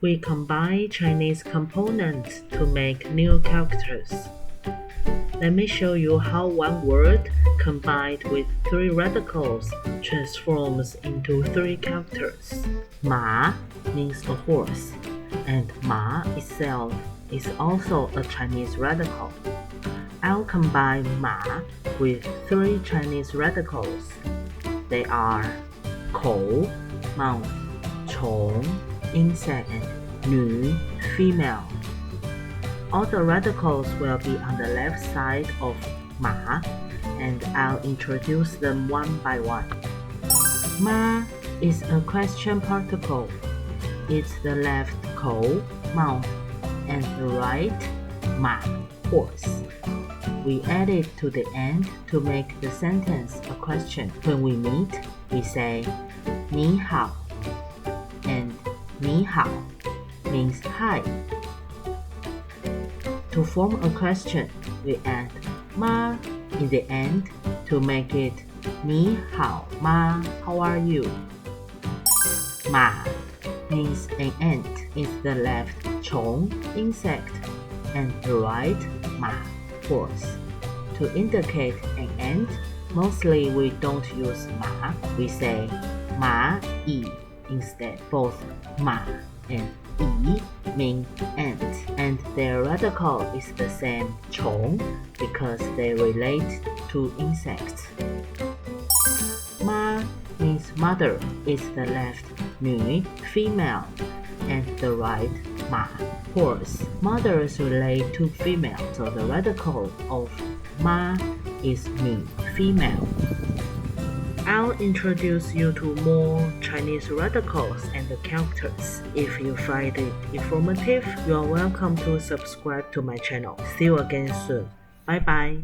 We combine Chinese components to make new characters. Let me show you how one word combined with three radicals transforms into three characters. Ma means a horse, and Ma itself is also a Chinese radical. I'll combine Ma with three Chinese radicals. They are 口 mouth, 虫 insect, and 女 female. All the radicals will be on the left side of Ma, and I'll introduce them one by one. Ma is a question particle. It's the left 口 mouth and the right ma horse. We add it to the end to make the sentence a question. When we meet, we say 你好 and 你好 means hi. To form a question, we add ma in the end to make it 你好吗 how are you? Ma means an ant is the left 虫 insect and the right ma horse. To indicate an ant, mostly we don't use ma, we say ma yi instead. Both ma and yi mean ant, and their radical is the same 虫 because they relate to insects. Ma means mother is the left 女 female and the right ma horse. Mothers relate to female, so the radical of ma is 女 female. I'll introduce you to more Chinese radicals and characters. If you find it informative, you are welcome to subscribe to my channel. See you again soon. Bye bye.